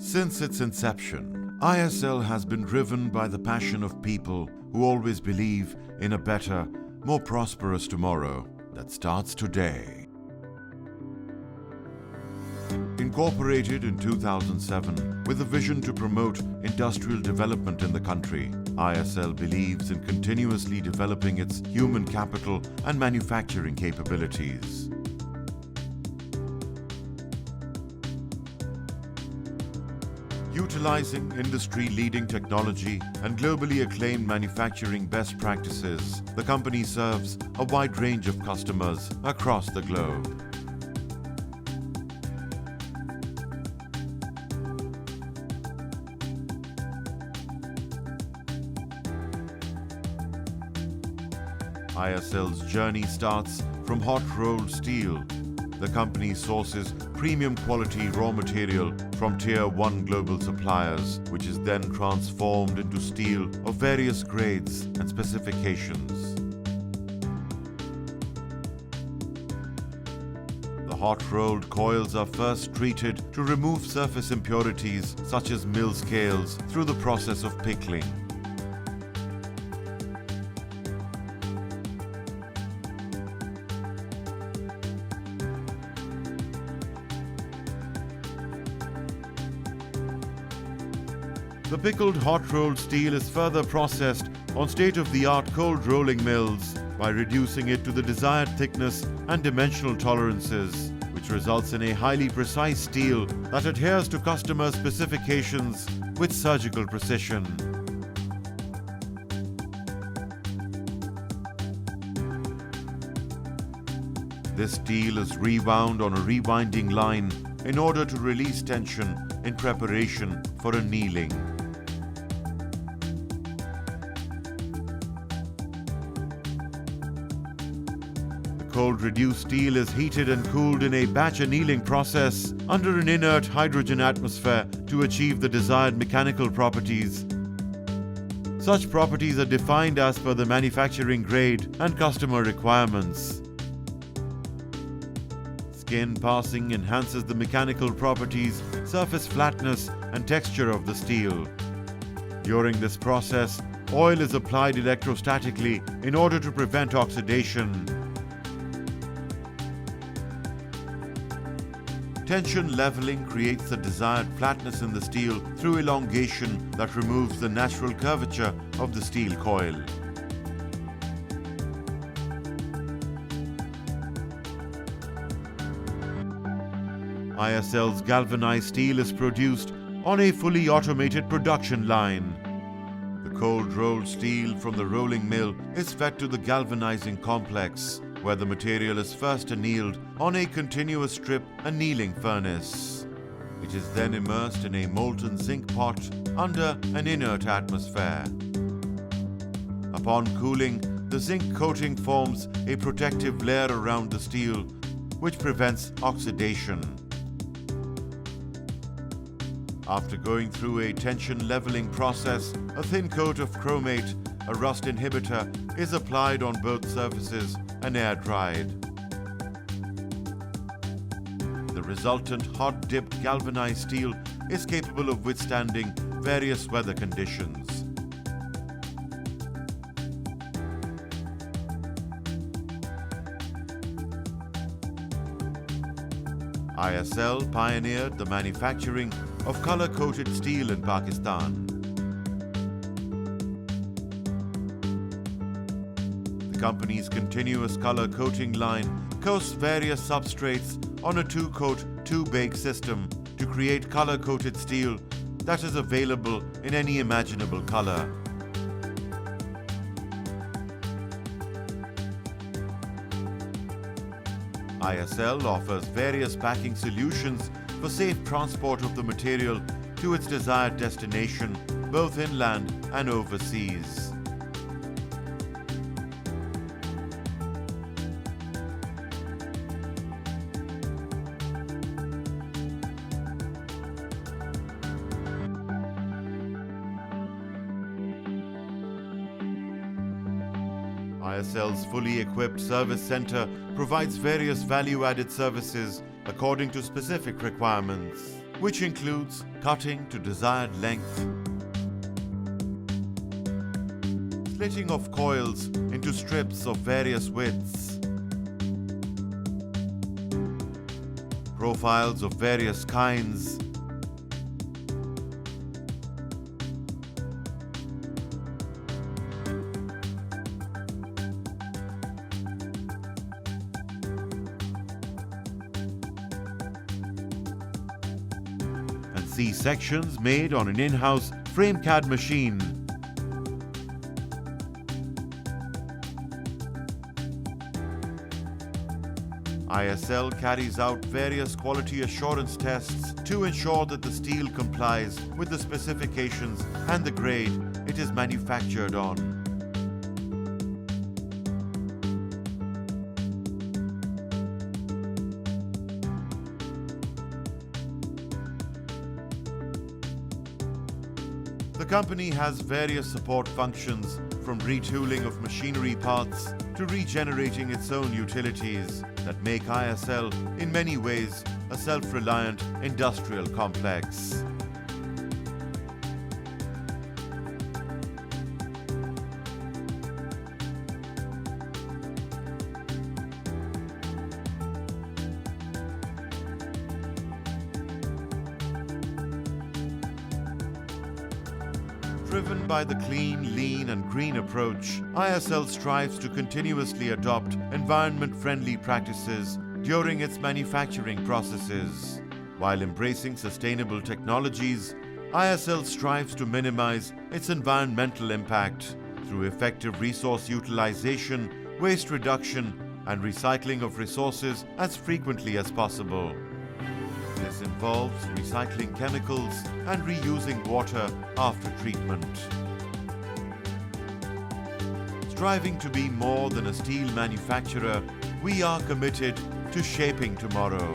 Since its inception, ISL has been driven by the passion of people who always believe in a better, more prosperous tomorrow that starts today. Incorporated in 2007 with a vision to promote industrial development in the country, ISL believes in continuously developing its human capital and manufacturing capabilities. Utilizing industry-leading technology and globally acclaimed manufacturing best practices, the company serves a wide range of customers across the globe. ISL's journey starts from hot-rolled steel. The company sources premium quality raw material from Tier 1 global suppliers, which is then transformed into steel of various grades and specifications. The hot-rolled coils are first treated to remove surface impurities such as mill scales through the process of pickling. The pickled hot-rolled steel is further processed on state-of-the-art cold rolling mills by reducing it to the desired thickness and dimensional tolerances, which results in a highly precise steel that adheres to customer specifications with surgical precision. This steel is rewound on a rewinding line in order to release tension in preparation for annealing. Cold reduced steel is heated and cooled in a batch annealing process under an inert hydrogen atmosphere to achieve the desired mechanical properties. Such properties are defined as per the manufacturing grade and customer requirements. Skin passing enhances the mechanical properties, surface flatness, and texture of the steel. During this process, oil is applied electrostatically in order to prevent oxidation. Tension leveling creates the desired flatness in the steel through elongation that removes the natural curvature of the steel coil. ISL's galvanized steel is produced on a fully automated production line. The cold rolled steel from the rolling mill is fed to the galvanizing complex, where the material is first annealed on a continuous strip annealing furnace. It is then immersed in a molten zinc pot under an inert atmosphere. Upon cooling, the zinc coating forms a protective layer around the steel, which prevents oxidation. After going through a tension leveling process, a thin coat of chromate, a rust inhibitor, is applied on both surfaces and air-dried. The resultant hot-dipped galvanized steel is capable of withstanding various weather conditions. ISL pioneered the manufacturing of color-coated steel in Pakistan. The company's continuous color coating line coats various substrates on a two-coat, two-bake system to create color-coated steel that is available in any imaginable color. ISL offers various packing solutions for safe transport of the material to its desired destination, both inland and overseas. ISL's fully equipped service center provides various value-added services according to specific requirements. which includes cutting to desired length, splitting of coils into strips of various widths, profiles of various kinds, and C-sections made on an in-house frame CAD machine. ISL carries out various quality assurance tests to ensure that the steel complies with the specifications and the grade it is manufactured on. The company has various support functions, from retooling of machinery parts to regenerating its own utilities that make ISL, in many ways, a self-reliant industrial complex. Driven by the clean, lean and green approach, ISL strives to continuously adopt environment-friendly practices during its manufacturing processes. While embracing sustainable technologies, ISL strives to minimize its environmental impact through effective resource utilization, waste reduction, and recycling of resources as frequently as possible. This involves recycling chemicals and reusing water after treatment. Striving to be more than a steel manufacturer, we are committed to shaping tomorrow.